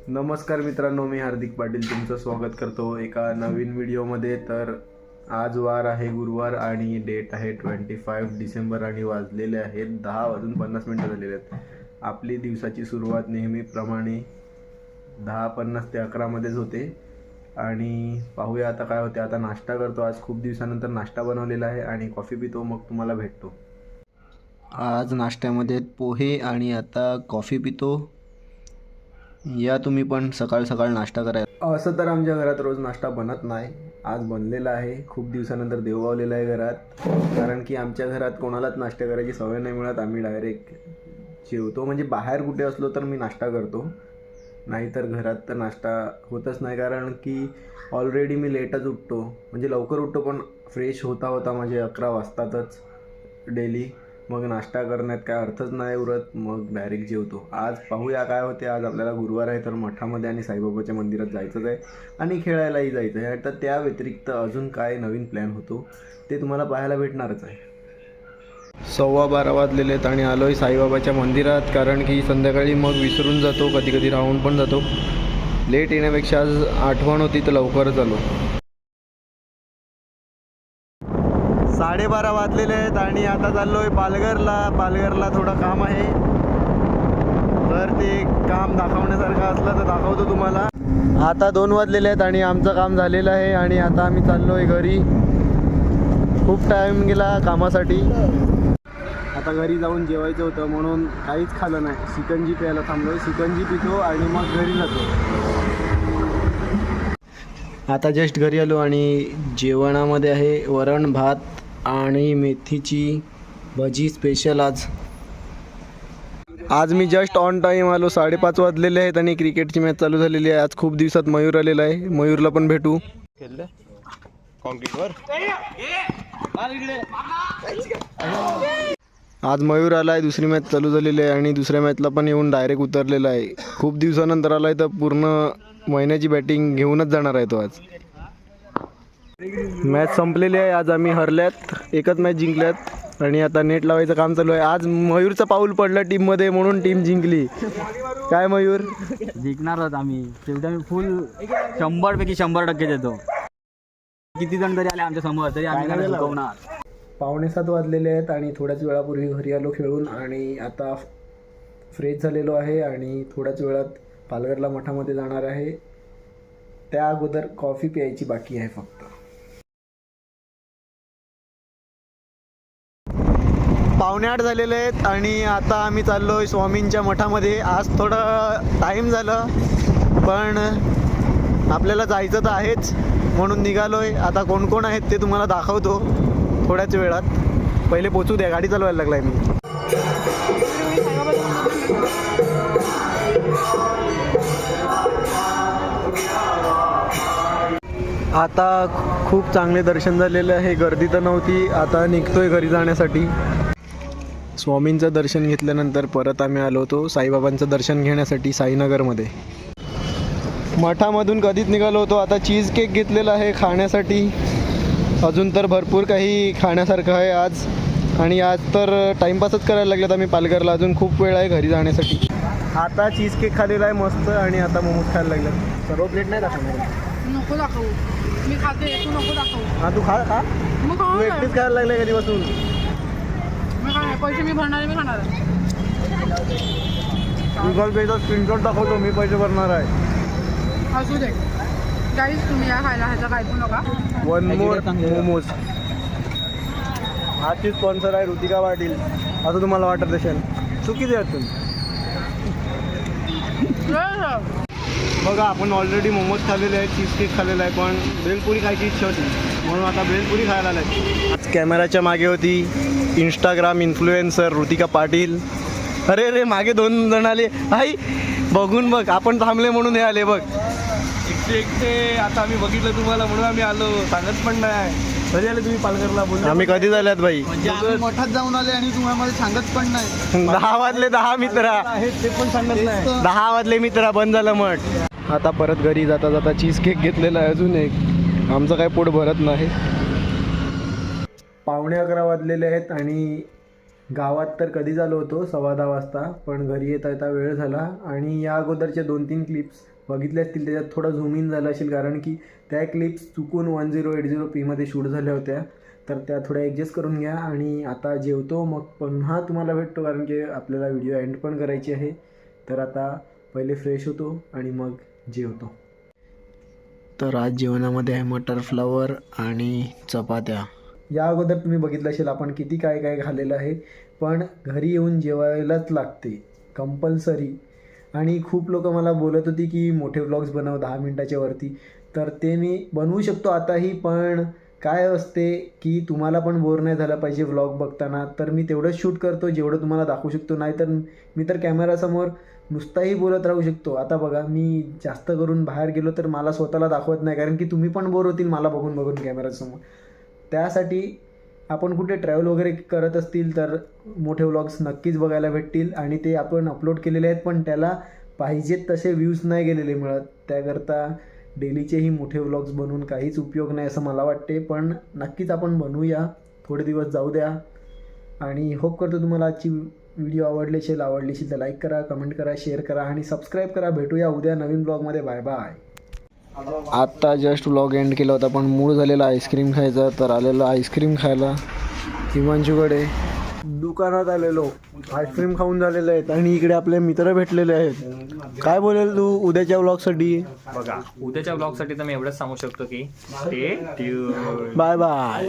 नमस्कार मित्रांनो, मी हार्दिक पाटील तुमचं स्वागत करतो एका नवीन व्हिडिओमध्ये. तर आज वार आहे गुरुवार आणि डेट आहे 25 डिसेंबर आणि वाजलेले आहेत 10:50 झालेले आहेत. आपली दिवसाची सुरुवात नेहमीप्रमाणे 10:50 ते 11मध्येच होते आणि पाहूया आता काय होते. आता नाश्ता करतो. आज खूप दिवसानंतर नाश्ता बनवलेला आहे आणि कॉफी पितो, मग तुम्हाला भेटतो. आज नाश्त्यामध्ये पोहे आणि आता कॉफी पितो. या तुम्ही पण सकाळ सकाळ नाश्ता करायला. असं तर आमच्या घरात रोज नाश्ता बनत नाही. आज बनलेला आहे. खूप दिवसानंतर देववावलेला आहे घरात, कारण की आमच्या घरात कोणालाच नाश्ता करायची सवय नाही मिळत. आम्ही डायरेक्ट जेवतो. म्हणजे बाहेर कुठे असलो तर मी नाश्ता करतो, नाहीतर घरात तर नाश्ता होतच नाही, कारण की ऑलरेडी मी लेटच उठतो. म्हणजे लवकर उठतो पण फ्रेश होता होता माझे 11 वाजतातच डेली. मग नाश्ता करण्यात काय अर्थच नाही उरत, मग डायरेक्ट जेवतो. आज पाहूया काय होते. आज आपल्याला गुरुवार आहे तर मठामध्ये आणि साईबाबाच्या मंदिरात जायचंच आहे आणि खेळायलाही जायचं आहे. तर त्या व्यतिरिक्त अजून काय नवीन प्लॅन होतो ते तुम्हाला पाहायला भेटणारच आहे. 12:15 वाजलेले आहेत आणि आलो आहे साईबाबाच्या मंदिरात, कारण की संध्याकाळी मग विसरून जातो, कधी कधी राहून पण जातो. लेट येण्यापेक्षा आज आठवण होती तर लवकरच आलो. 12:30 वाजलेले आहेत आणि आता चाललो आहे पालघरला थोडं काम आहे. तर ते काम दाखवण्यासारखं असलं तर दाखवतो तुम्हाला. आता 2 वाजलेले आहेत आणि आमचं काम झालेलं आहे आणि आता आम्ही चाललो आहे घरी. खूप टाईम गेला कामासाठी. आता घरी जाऊन जेवायचं होतं म्हणून काहीच खाल्लं नाही. शिकंजी प्यायला थांबलो आहे. शिकंजी पितो आणि मग घरी जातो. आता जस्ट घरी आलो आणि जेवणामध्ये आहे वरण भात आणि मेथीची भजी स्पेशल. आज मी जस्ट ऑन टाईम आलो. 5:30 वाजलेले आहेत आणि क्रिकेटची मॅच चालू झालेली आहे. आज खूप दिवसात मयूर आलेला आहे. मयूरला पण भेटू. आज मयूर आला आहे. दुसरी मॅच चालू झालेली आहे आणि दुसऱ्या मॅचला पण येऊन डायरेक्ट उतरलेला आहे. खूप दिवसानंतर आला आहे तर पूर्ण महिन्याची बॅटिंग घेऊनच जाणार आहे तो. आज मॅच संपलेली आहे. आज आम्ही हरल्यात, एकच मॅच जिंकल्यात आणि आता नेट लावायचं काम चालू आहे. आज मयूरचं पाऊल पडलं टीममध्ये म्हणून टीम जिंकली. काय मयूर, जिंकणार आहोत आम्ही. शेवटी आम्ही फुल 100पैकी 100% देतो. किती जण जरी आले आमच्या समोर तरी आम्ही त्यांना जिंकवणार. 6:45 वाजलेले आहेत आणि थोड्याच वेळापूर्वी घरी आलो खेळून आणि आता फ्रेश झालेलो आहे आणि थोड्याच वेळात पालघरला मठामध्ये जाणार आहे. त्या अगोदर कॉफी प्यायची बाकी आहे फक्त. 7:45 झालेले आहेत आणि आता आम्ही चाललो आहे स्वामींच्या मठामध्ये. आज थोडं टाईम झालं पण आपल्याला जायचं तर आहेच म्हणून निघालो आहे. आता कोण कोण आहेत ते तुम्हाला दाखवतो थोड्याच वेळात. पहिले पोचू द्या, गाडी चालवायला लागला आहे मी. आता खूप चांगले दर्शन झालेलं आहे. गर्दी तर नव्हती. आता निघतोय घरी जाण्यासाठी. स्वामींचं दर्शन घेतल्यानंतर परत आम्ही आलो होतो साईबाबांचं दर्शन घेण्यासाठी साईनगरमध्ये. मठामधून कधीच निघालो होतो. आता चीज केक घेतलेला आहे खाण्यासाठी. अजून तर भरपूर काही खाण्यासारखं आहे आज. आणि आज तर टाईमपासच करायला लागलेत आम्ही पालघरला. अजून खूप वेळ आहे घरी जाण्यासाठी. आता चीज केक खाल्लेला आहे मस्त आणि आता मोमोज खायला लागले. सर्व प्लेट नाही दाखवणार. नको दाखवू, मी खाते, तू नको दाखवू. हां, तू खा. तू एकटीच खायला लागले कधीपासून. मी काय पैसे मी भरणार आहे, मी खाणार आहे. गुगल पेचा स्क्रीनशॉट दाखवतो, मी पैसे भरणार आहे. असू दे गाईज, तुम्ही या खायला ह्याचा काय पण नका. 1 मोर मोमोज. आजची स्पॉन्सर आहे ऋतिका पाटील. असं तुम्हाला वाटत असेल. चुकीचे आहात तुम्ही. बघा, आपण ऑलरेडी मोमोज खाल्लेले आहेत, चीज केक खाल्लेला आहे, पण भेलपुरी खायची इच्छा होती म्हणून आता भेलपुरी खायला आलाय. आज कॅमेराच्या मागे होती इंस्टाग्राम इन्फ्लुएन्सर ऋतिका पाटील. अरे मागे 2 जण आले. आई बघून बघ, आपण थांबले म्हणून हे आले बघ. एकटे आता आम्ही बघितलं तुम्हाला म्हणून आम्ही आलो. सांगत पण नाही. कधी आले तुम्ही पालघरला? बोल. आम्ही कधी झाल्यात बाई? म्हणजे आम्ही मठात जाऊन आले आणि तुम्हाला सांगत पण नाही. 10 वाजले 10 मित्र आहेत ते पण सांगत नाही. 10 वाजले मित्र, बंद झालं मठ. आता परत घरी जाता जाता चीज केक घेतलेला आहे अजून एक. आमचं काय पोट भरत नाही. 11:15 वाजलेले आहेत आणि गावात तर कधी आलो होतो 10:15 वाजता, पण घरी येता येता वेळ झाला. आणि या अगोदरच्या 2-3 क्लिप्स बघितल्या असतील, त्याच्यात थोडं झूम इन झालं असेल कारण की त्या क्लिप्स चुकून 1080p मध्ये शूट झाल्या होत्या, तर त्या थोड्या ॲडजस्ट करून घ्या. आणि आता जेवतो, मग पुन्हा तुम्हाला भेटतो कारण की आपल्याला व्हिडिओ एंड पण करायची आहे. तर आता पहिले फ्रेश होतो आणि मग जेवतो. तर आज जेवणामध्ये आहे मटर फ्लावर आणि चपात्या. या अगोदर तुम्ही बघितलं असेल आपण किती काय काय खाल्लेलं आहे, पण घरी येऊन जेवायलाच लागते कंपल्सरी. आणि खूप लोक मला बोलत होती की मोठे व्लॉग्स बनव 10 मिनटाच्या वरती, तर ते मी बनवू शकतो आताही. पण काय असते की तुम्हाला पण बोर नाही झाला पाहिजे व्लॉग बघताना, तर मी तेवढंच शूट करतो जेवढं तुम्हाला दाखवू शकतो. नाहीतर मी तर कॅमेरासमोर नुसताही बोलत राहू शकतो. आता बघा, मी जास्त करून बाहेर गेलो तर मला स्वतःला दाखवत नाही, कारण की तुम्ही पण बोर होतील मला बघून बघून कॅमेरासमोर. त्यासाठी आपण कुठे ट्रॅव्हल वगैरे करत असतील तर मोठे व्लॉग्स नक्कीच बघायला भेटतील. आणि ते आपण अपलोड केलेले आहेत, पण त्याला पाहिजेत तसे व्ह्यूज नाही गेलेले मिळत. त्याकरता डेलीचेही मोठे व्लॉग्स बनवून काहीच उपयोग नाही असं मला वाटते. पण नक्कीच आपण बनवूया, थोडे दिवस जाऊ द्या. आणि होप करतो तुम्हाला आजची व्हिडिओ आवडली असेल तर लाईक करा, कमेंट करा, शेअर करा आणि सबस्क्राईब करा. भेटूया उद्या नवीन ब्लॉगमध्ये. Bye bye. आत्ता जस्ट व्लॉग एंड केला होता, पण मूड झालेला आईस्क्रीम खायचा, तर आलेलो आईस्क्रीम खायला हिमांशूकडे. दुकानात आलेलो, आईस्क्रीम खाऊन झालेले आहेत आणि इकडे आपले मित्र भेटलेले आहेत. काय बोलेल तू उद्याच्या व्लॉगसाठी? बघा, उद्याच्या ब्लॉगसाठी तर मी एवढंच सांगू शकतो की स्टे ट्यून्ड. Bye bye.